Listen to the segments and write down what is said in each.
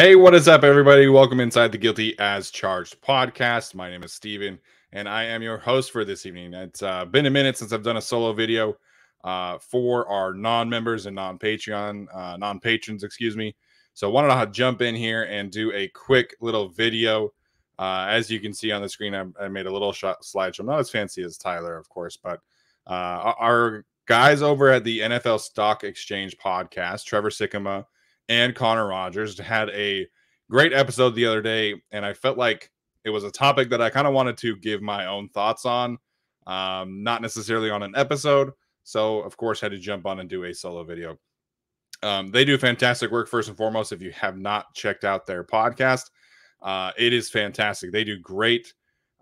Hey, what is up, everybody? Welcome inside the Guilty as Charged podcast. My name is Steven, and I am your host for this evening. It's been a minute since I've done a solo video for our non-members and non-Patreon, non-patrons, excuse me. So I wanted to jump in here and do a quick little video. As you can see on the screen, I made a little slideshow. Not as fancy as Tyler, of course, but our guys over at the NFL Stock Exchange podcast, Trevor Sikkema and Connor Rogers, had a great episode the other day, and I felt like it was a topic that I kind of wanted to give my own thoughts on, not necessarily on an episode. So, of course, had to jump on and do a solo video. They do fantastic work, first and foremost. If you have not checked out their podcast, it is fantastic. They do great,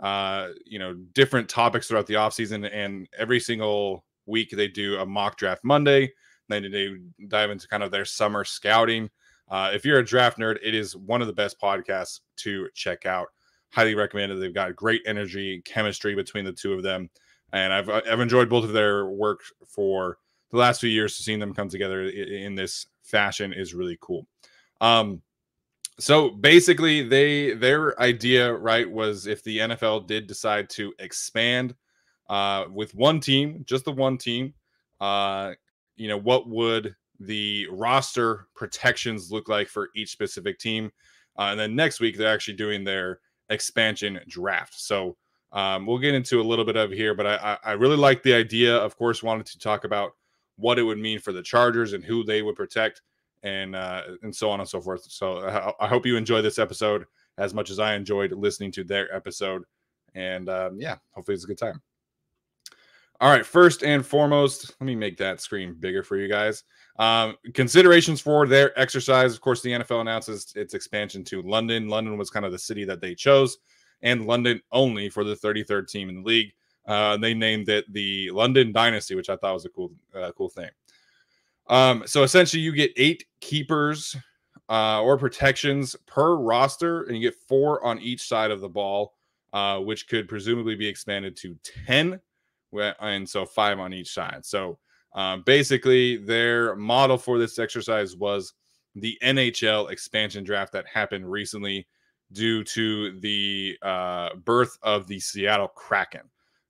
different topics throughout the offseason, and every single week they do a mock draft Monday. Then they dive into kind of their summer scouting. If you're a draft nerd, it is one of the best podcasts to check out. Highly recommended. They've got great energy, chemistry between the two of them, and I've enjoyed both of their work for the last few years. Seeing them come together in this fashion is really cool. So basically, their idea, right, was if the NFL did decide to expand with one team, just the one team, what would the roster protections look like for each specific team? And then next week, they're actually doing their expansion draft. So we'll get into a little bit of here, but I really like the idea. Of course, wanted to talk about what it would mean for the Chargers and who they would protect and so on and so forth. So I hope you enjoy this episode as much as I enjoyed listening to their episode. And hopefully it's a good time. All right, first and foremost, let me make that screen bigger for you guys. Considerations for their exercise. Of course, the NFL announces its expansion to London. London was kind of the city that they chose, and London only for the 33rd team in the league. They named it the London Dynasty, which I thought was a cool thing. So essentially, you get 8 keepers or protections per roster, and you get 4 on each side of the ball, which could presumably be expanded to 10. And so 5 on each side. So basically, their model for this exercise was the NHL expansion draft that happened recently due to the birth of the Seattle Kraken.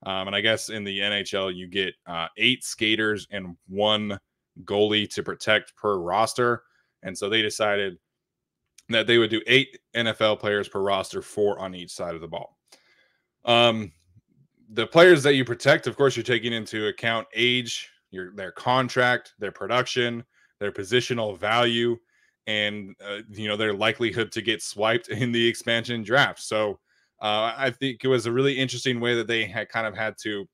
And I guess in the NHL, you get 8 skaters and 1 goalie to protect per roster. And so they decided that they would do 8 NFL players per roster, 4 on each side of the ball. The players that you protect, of course, you're taking into account age, their contract, their production, their positional value, and their likelihood to get swiped in the expansion draft. So I think it was a really interesting way that they had to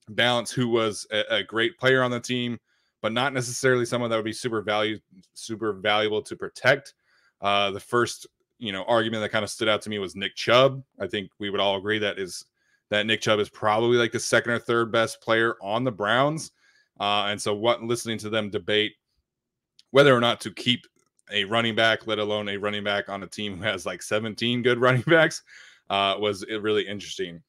balance who was a great player on the team, but not necessarily someone that would be super valuable to protect. The first argument that kind of stood out to me was Nick Chubb. I think we would all agree that Nick Chubb is probably like the second or third best player on the Browns. And so listening to them debate whether or not to keep a running back, let alone a running back on a team who has like 17 good running backs, was really interesting.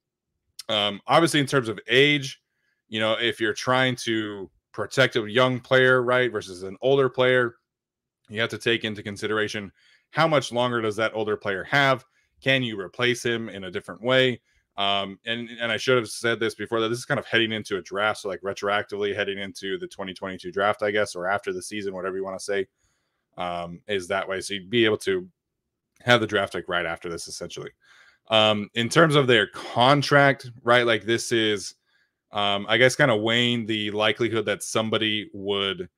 Obviously, in terms of age, if you're trying to protect a young player, right, versus an older player, you have to take into consideration how much longer does that older player have? Can you replace him in a different way? And I should have said this before, that this is kind of heading into a draft, so like retroactively heading into the 2022 draft, I guess, or after the season, whatever you want to say, is that way. So you'd be able to have the draft like right after this, essentially. In terms of their contract, right, like this is, I guess, kind of weighing the likelihood that somebody would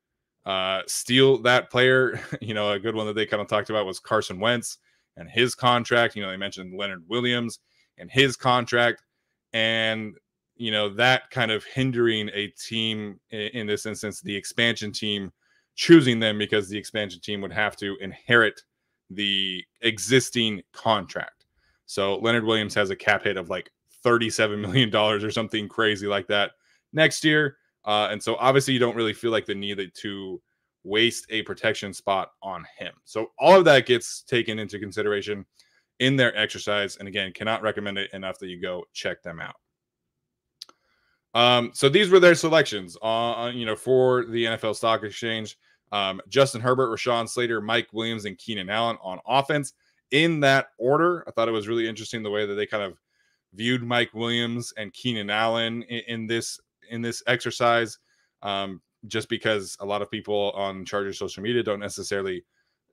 steal that player. A good one that they kind of talked about was Carson Wentz and his contract. They mentioned Leonard Williams and his contract, and that kind of hindering a team, in this instance the expansion team, choosing them, because the expansion team would have to inherit the existing contract. So Leonard Williams has a cap hit of like $37 million or something crazy like that next year, and so obviously you don't really feel like the need to waste a protection spot on him. So all of that gets taken into consideration in their exercise, and again, cannot recommend it enough that you go check them out. So these were their selections for the NFL Stock Exchange. Justin Herbert, Rashawn Slater, Mike Williams, and Keenan Allen on offense in that order. I thought it was really interesting the way that they kind of viewed Mike Williams and Keenan Allen in this exercise, just because a lot of people on Chargers social media don't necessarily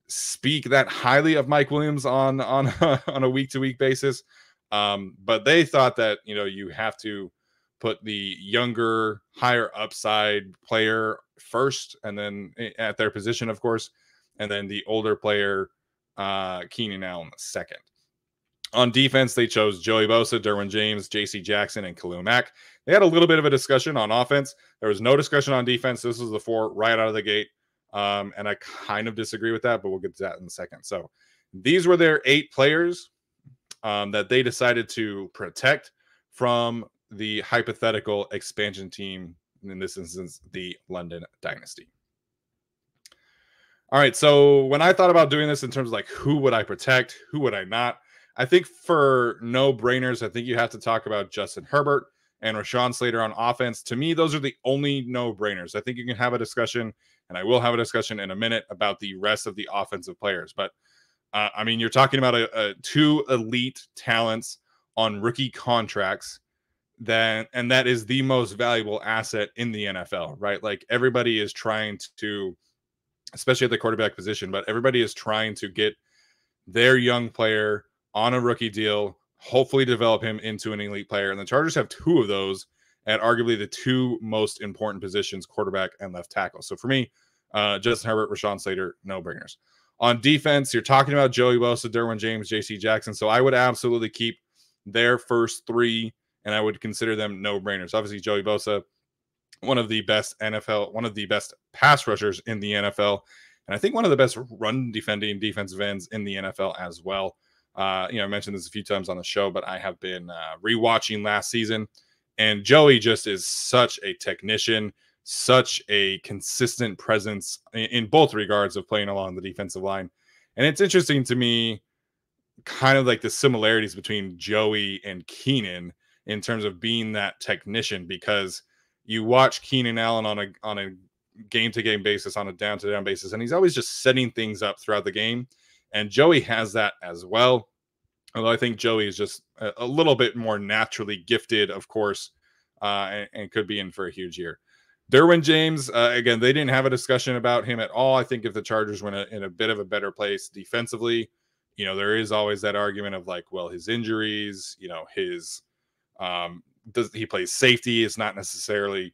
speak that highly of Mike Williams on on a week-to-week basis. But they thought that, you know, you have to put the younger, higher upside player first, and then at their position, of course, and then the older player, Keenan Allen, second. On defense, they chose Joey Bosa, Derwin James, J.C. Jackson, and Khalil Mack. They had a little bit of a discussion on offense. There was no discussion on defense. This was the four right out of the gate. And I kind of disagree with that, but we'll get to that in a second. So these were their 8 players that they decided to protect from the hypothetical expansion team, in this instance, the London Dynasty. All right, so when I thought about doing this in terms of like who would I protect, who would I not, I think for no-brainers, I think you have to talk about Justin Herbert and Rashawn Slater on offense. To me, those are the only no-brainers. I think you can have a discussion, and I will have a discussion in a minute about the rest of the offensive players. But, I mean, you're talking about 2 elite talents on rookie contracts, and that is the most valuable asset in the NFL, right? Like, everybody is trying to, especially at the quarterback position, but everybody is trying to get their young player on a rookie deal, hopefully develop him into an elite player. And the Chargers have 2 of those at arguably the 2 most important positions, quarterback and left tackle. So for me, Justin Herbert, Rashawn Slater, no-brainers. On defense, you're talking about Joey Bosa, Derwin James, J.C. Jackson. So I would absolutely keep their first 3, and I would consider them no-brainers. Obviously, Joey Bosa, one of the best pass rushers in the NFL, and I think one of the best run defending defensive ends in the NFL as well. I mentioned this a few times on the show, but I have been rewatching last season, and Joey just is such a technician, such a consistent presence in both regards of playing along the defensive line. And it's interesting to me, kind of like the similarities between Joey and Keenan in terms of being that technician, because you watch Keenan Allen on a game-to-game basis, on a down-to-down basis, and he's always just setting things up throughout the game. And Joey has that as well. Although I think Joey is just a little bit more naturally gifted, of course, and could be in for a huge year. Derwin James, again, they didn't have a discussion about him at all. I think if the Chargers were in a bit of a better place defensively, there is always that argument of like, well, his injuries, his he plays safety. It's not necessarily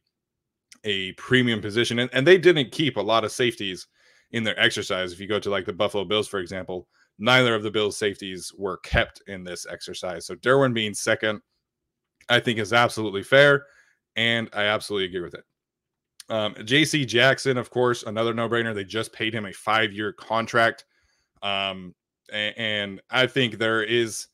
a premium position. And they didn't keep a lot of safeties in their exercise. If you go to like the Buffalo Bills, for example, neither of the Bills safeties were kept in this exercise. So Derwin being second, I think is absolutely fair, and I absolutely agree with it. J.C. Jackson, of course, another no-brainer. They just paid him a 5-year contract. And I think there is,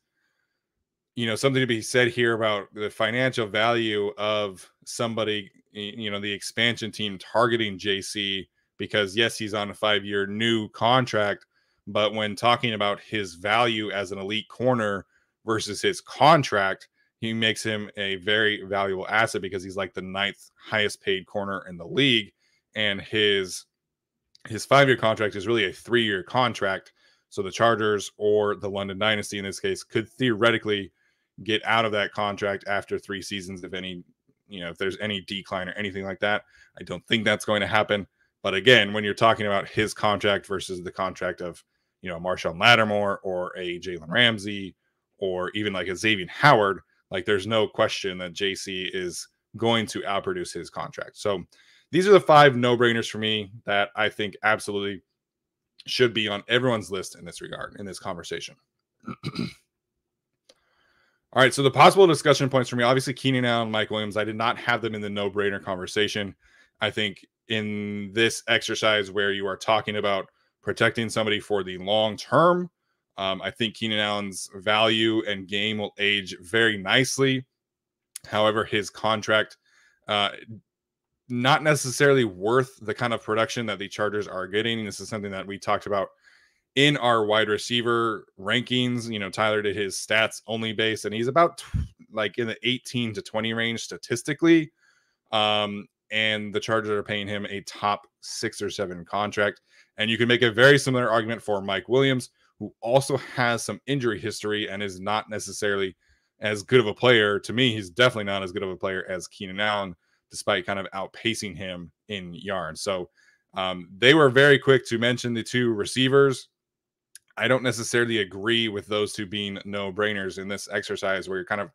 something to be said here about the financial value of somebody, the expansion team targeting JC, because yes, he's on a 5-year new contract, but when talking about his value as an elite corner versus his contract, he makes him a very valuable asset because he's like the 9th highest paid corner in the league. And his 5-year contract is really a 3-year contract. So the Chargers, or the London Dynasty in this case, could theoretically get out of that contract after 3 seasons, if there's any decline or anything like that. I don't think that's going to happen. But again, when you're talking about his contract versus the contract of, Marshawn Lattimore or a Jalen Ramsey or even like a Xavier Howard, like there's no question that JC is going to outproduce his contract. So these are the 5 no-brainers for me that I think absolutely should be on everyone's list in this regard, in this conversation. All right, so the possible discussion points for me, obviously Keenan Allen, Mike Williams, I did not have them in the no-brainer conversation. I think in this exercise where you are talking about protecting somebody for the long term, I think Keenan Allen's value and game will age very nicely. However, his contract, not necessarily worth the kind of production that the Chargers are getting. This is something that we talked about in our wide receiver rankings. Tyler did his stats only base, and he's about like in the 18 to 20 range statistically. and the Chargers are paying him a top 6 or 7 contract. And you can make a very similar argument for Mike Williams, who also has some injury history and is not necessarily as good of a player. To me, he's definitely not as good of a player as Keenan Allen, despite kind of outpacing him in yards. So they were very quick to mention the two receivers. I don't necessarily agree with those two being no-brainers in this exercise where you're kind of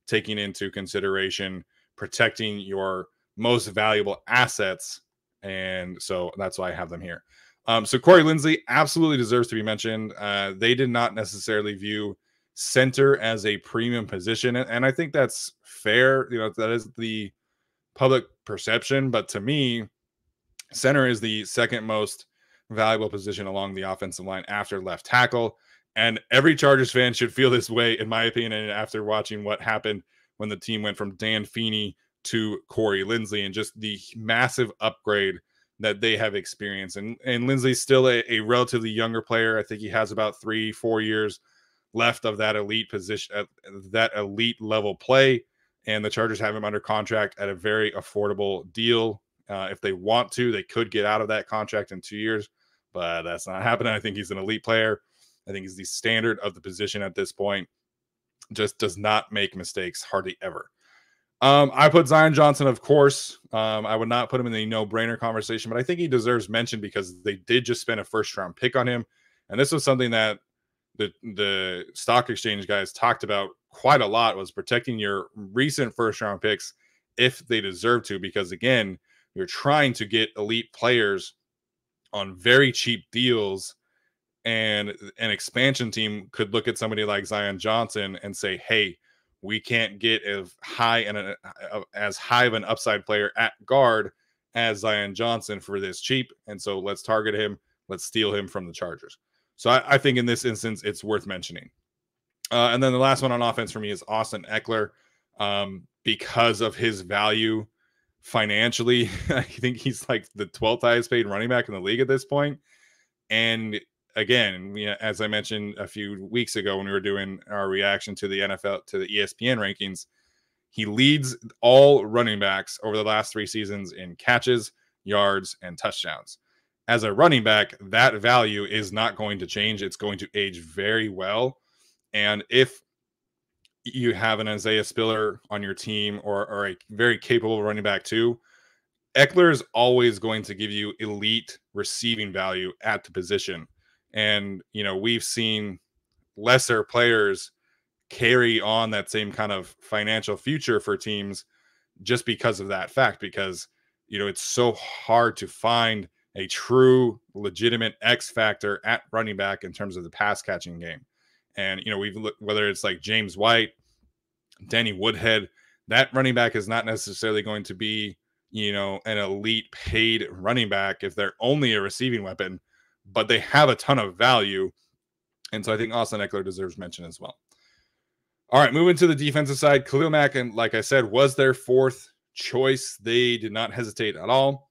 taking into consideration protecting your most valuable assets. And so that's why I have them here. So Corey Linsley absolutely deserves to be mentioned. They did not necessarily view center as a premium position. And I think that's fair. You know, that is the public perception. But to me, center is the second most valuable position along the offensive line after left tackle. And every Chargers fan should feel this way, in my opinion, after watching what happened when the team went from Dan Feeney to Corey Linsley and just the massive upgrade that they have experienced. And Linsley's still a relatively younger player. I think he has about 3-4 years left of that elite position, that elite level play. And the Chargers have him under contract at a very affordable deal. If they want to, they could get out of that contract in 2 years, but that's not happening. I think he's an elite player. I think he's the standard of the position at this point. Just does not make mistakes hardly ever. I put Zion Johnson, of course. I would not put him in the no-brainer conversation, but I think he deserves mention because they did just spend a first-round pick on him. And this was something that the stock exchange guys talked about quite a lot, was protecting your recent first-round picks if they deserve to, because, again, you're trying to get elite players on very cheap deals, and an expansion team could look at somebody like Zion Johnson and say, hey, we can't get as high of an upside player at guard as Zion Johnson for this cheap. And so let's target him. Let's steal him from the Chargers. So I think in this instance, it's worth mentioning. And then the last one on offense for me is Austin Eckler. Because of his value financially, I think he's like the 12th highest paid running back in the league at this point. And again, as I mentioned a few weeks ago when we were doing our reaction to the NFL, to the ESPN rankings, he leads all running backs over the last 3 seasons in catches, yards, and touchdowns. As a running back, that value is not going to change. It's going to age very well. And if you have an Isaiah Spiller on your team or a very capable running back too, Eckler is always going to give you elite receiving value at the position. And, we've seen lesser players carry on that same kind of financial future for teams just because of that fact, because, it's so hard to find a true legitimate X factor at running back in terms of the pass catching game. And, we've looked, whether it's like James White, Danny Woodhead, that running back is not necessarily going to be, an elite paid running back if they're only a receiving weapon, but they have a ton of value. And so I think Austin Eckler deserves mention as well. All right, moving to the defensive side, Khalil Mack, and like I said, was their 4th choice. They did not hesitate at all.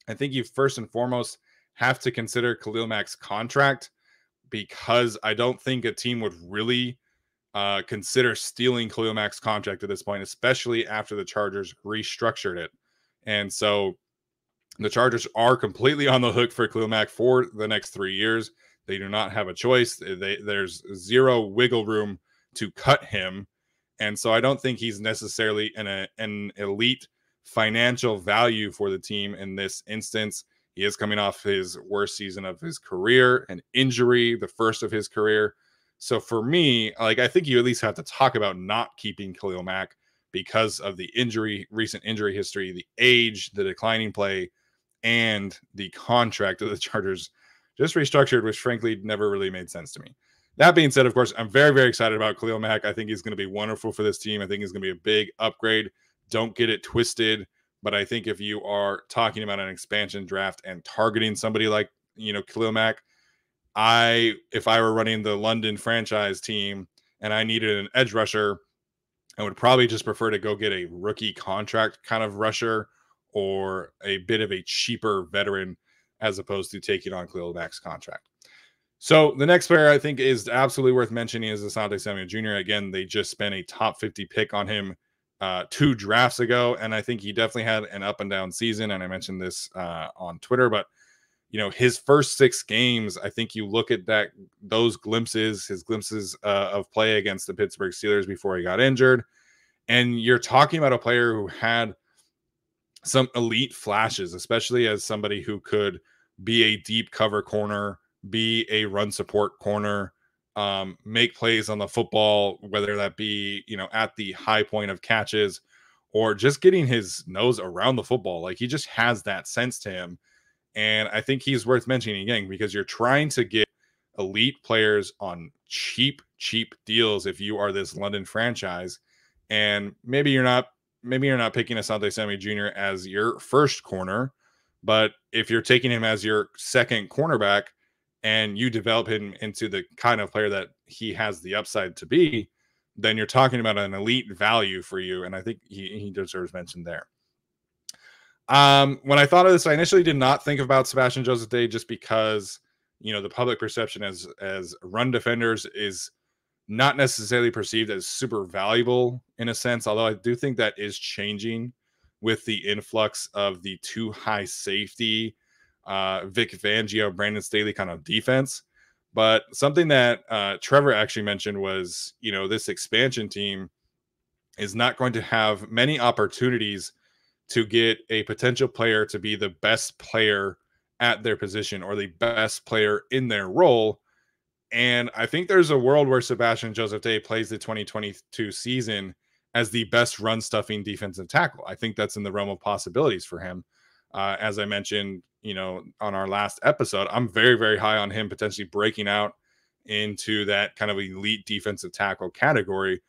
I think you first and foremost have to consider Khalil Mack's contract, because I don't think a team would really consider stealing Khalil Mack's contract at this point, especially after the Chargers restructured it. And so the Chargers are completely on the hook for Khalil Mack for the next 3 years. They do not have a choice. There's zero wiggle room to cut him. And so I don't think he's necessarily an elite financial value for the team in this instance. He is coming off his worst season of his career, an injury, the first of his career. So for me, I think you at least have to talk about not keeping Khalil Mack because of the recent injury history, the age, the declining play, and the contract that the Chargers just restructured, which frankly never really made sense to me. That being said, of course, I'm very, very excited about Khalil Mack. I think he's going to be wonderful for this team. I think he's going to be a big upgrade. Don't get it twisted. But I think if you are talking about an expansion draft and targeting somebody like, Khalil Mack, if I were running the London franchise team and I needed an edge rusher, I would probably just prefer to go get a rookie contract kind of rusher or a bit of a cheaper veteran as opposed to taking on Khalil Mack's contract. So the next player I think is absolutely worth mentioning is Asante Samuel Jr. Again, they just spent a top 50 pick on him 2 drafts ago, and I think he definitely had an up and down season. And I mentioned this on Twitter, but his first 6 games, I think you look at those glimpses, his glimpses of play against the Pittsburgh Steelers before he got injured, and you're talking about a player who had some elite flashes, especially as somebody who could be a deep cover corner, be a run support corner, make plays on the football, whether that be, at the high point of catches or just getting his nose around the football. Like, he just has that sense to him. And I think he's worth mentioning again, because you're trying to get elite players on cheap deals if you are this London franchise. And maybe you're not picking Asante Samuel Jr. as your first corner, but if you're taking him as your second cornerback and you develop him into the kind of player that he has the upside to be, then you're talking about an elite value for you. And I think he deserves mention there. When I thought of this, I initially did not think about Sebastian Joseph Day, just because, the public perception as run defenders is not necessarily perceived as super valuable in a sense, although I do think that is changing with the influx of the 2 high safety, Vic Fangio, Brandon Staley kind of defense. But something that Trevor actually mentioned was, this expansion team is not going to have many opportunities to get a potential player to be the best player at their position or the best player in their role. And I think there's a world where Sebastian Joseph Day plays the 2022 season as the best run stuffing defensive tackle. I think that's in the realm of possibilities for him. As I mentioned, on our last episode, I'm very, very high on him potentially breaking out into that kind of elite defensive tackle category.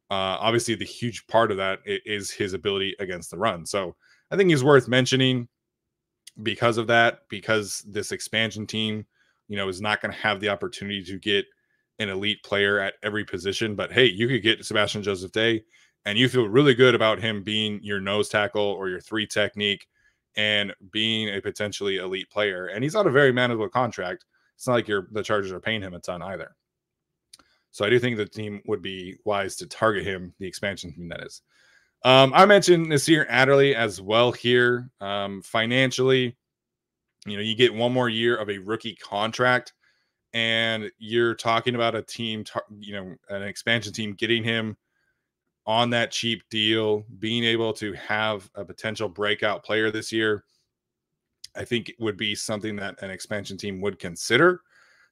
Obviously, the huge part of that is his ability against the run. So I think he's worth mentioning because of that, because this expansion team, is not going to have the opportunity to get an elite player at every position. But hey, you could get Sebastian Joseph Day and you feel really good about him being your nose tackle or your 3 technique and being a potentially elite player. And he's on a very manageable contract. It's not like the Chargers are paying him a ton either. So I do think the team would be wise to target him, the expansion team that is. I mentioned Nasir Adderley as well here. Financially, you get 1 more year of a rookie contract, and you're talking about a team, an expansion team getting him on that cheap deal, being able to have a potential breakout player this year. I think it would be something that an expansion team would consider,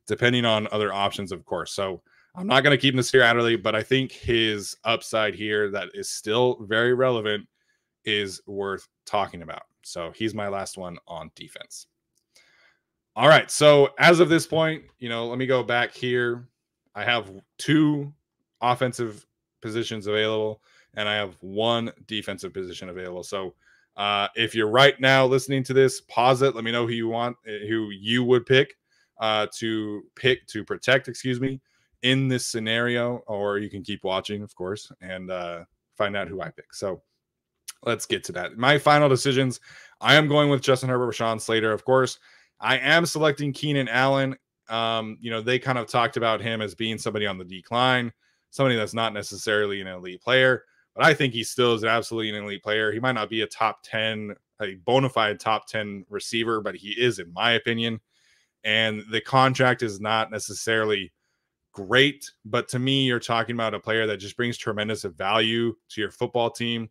depending on other options, of course. So I'm not going to keep Nasir Adderley, but I think his upside here that is still very relevant is worth talking about. So he's my last one on defense. All right. So as of this point, let me go back here. I have 2 offensive positions available, and I have 1 defensive position available. So if you're right now listening to this, pause it. Let me know who you would pick to protect, in this scenario, or you can keep watching, of course, and find out who I pick. So let's get to that. My final decisions, I am going with Justin Herbert, Rashawn Slater, of course. I am selecting Keenan Allen. They kind of talked about him as being somebody on the decline, somebody that's not necessarily an elite player, but I think he still is absolutely an elite player. He might not be a bona fide top 10 receiver, but he is, in my opinion. And the contract is not necessarily great, but to me, you're talking about a player that just brings tremendous value to your football team.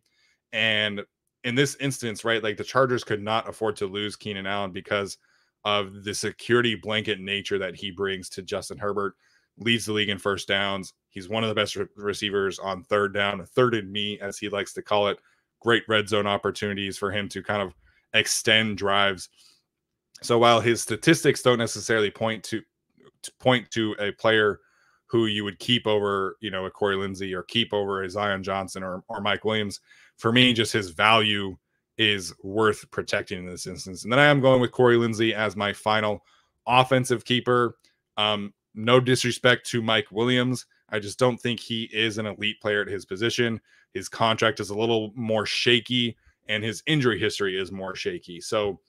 And in this instance, right, like the Chargers could not afford to lose Keenan Allen because of the security blanket nature that he brings to Justin Herbert. Leads the league in first downs. He's one of the best receivers on third down, a third and me, as he likes to call it. Great red zone opportunities for him to kind of extend drives. So while his statistics don't necessarily point to a player who you would keep over, a Corey Lindsey or keep over a Zion Johnson or Mike Williams, for me, just his value is worth protecting in this instance. And then I am going with Corey Lindsey as my final offensive keeper. No disrespect to Mike Williams. I just don't think he is an elite player at his position. His contract is a little more shaky, and his injury history is more shaky. So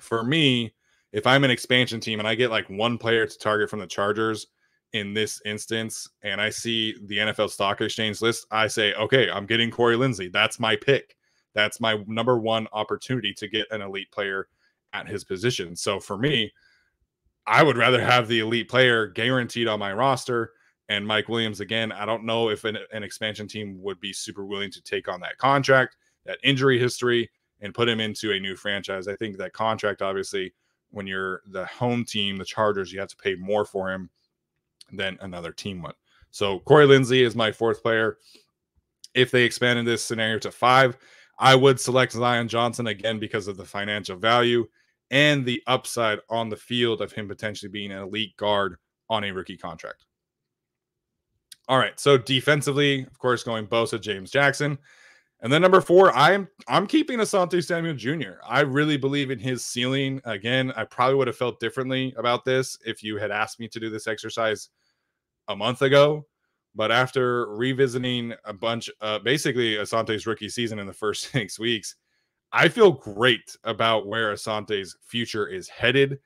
for me, if I'm an expansion team and I get like 1 player to target from the Chargers in this instance and I see the NFL Stock Exchange list, I say, okay, I'm getting Corey Linsley. That's my pick. That's my number one opportunity to get an elite player at his position. So for me, I would rather have the elite player guaranteed on my roster. And Mike Williams, again, I don't know if an expansion team would be super willing to take on that contract, that injury history, and put him into a new franchise. I think that contract, obviously, when you're the home team, the Chargers, you have to pay more for him than another team would. So Corey Linsley is my fourth player. If they expanded this scenario to 5, I would select Zion Johnson again because of the financial value and the upside on the field of him potentially being an elite guard on a rookie contract. All right, so defensively, of course, going Bosa, James Jackson. And then number 4, I'm keeping Asante Samuel Jr. I really believe in his ceiling. Again, I probably would have felt differently about this if you had asked me to do this exercise a month ago. But after revisiting a bunch, basically Asante's rookie season in the first 6 weeks, I feel great about where Asante's future is headed.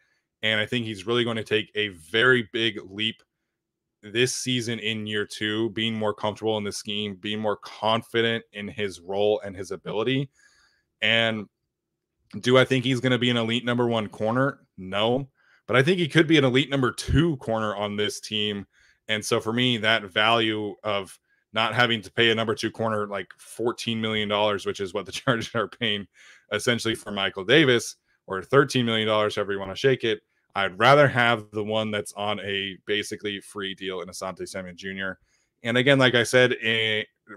And I think he's really going to take a very big leap this season in year 2, being more comfortable in the scheme, being more confident in his role and his ability. And do I think he's going to be an elite number 1 corner? No, but I think he could be an elite number 2 corner on this team. And so for me, that value of not having to pay a number 2 corner like $14 million, which is what the Chargers are paying essentially for Michael Davis, or $13 million, however you want to shake it, I'd rather have the one that's on a basically free deal in Asante Samuel Jr. And again, like I said,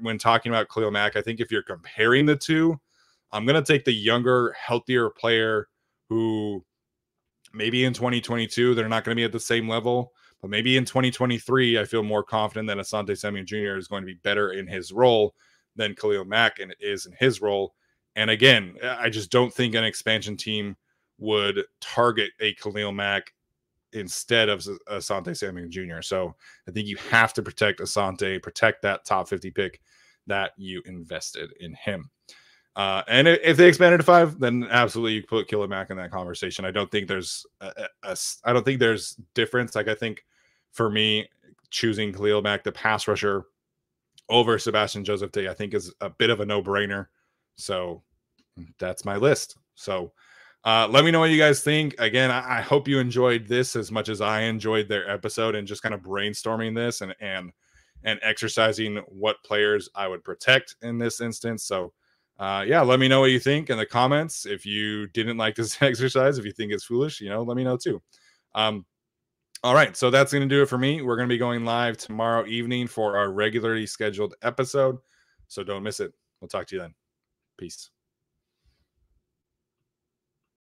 when talking about Khalil Mack, I think if you're comparing the two, I'm going to take the younger, healthier player who maybe in 2022, they're not going to be at the same level, but maybe in 2023, I feel more confident that Asante Samuel Jr. is going to be better in his role than Khalil Mack and is in his role. And again, I just don't think an expansion team would target a Khalil Mack instead of Asante Samuel Jr. So I think you have to protect Asante, protect that top 50 pick that you invested in him. And if they expanded to 5, then absolutely you put Khalil Mack in that conversation. I don't think there's I don't think there's difference. Like I think for me, choosing Khalil Mack, the pass rusher, over Sebastian Joseph Day, I think is a bit of a no-brainer. So that's my list. So let me know what you guys think. Again, I hope you enjoyed this as much as I enjoyed their episode and just kind of brainstorming this and exercising what players I would protect in this instance. So yeah, let me know what you think in the comments. If you didn't like this exercise, if you think it's foolish, let me know too. All right, so that's going to do it for me. We're going to be going live tomorrow evening for our regularly scheduled episode. So don't miss it. We'll talk to you then. Peace.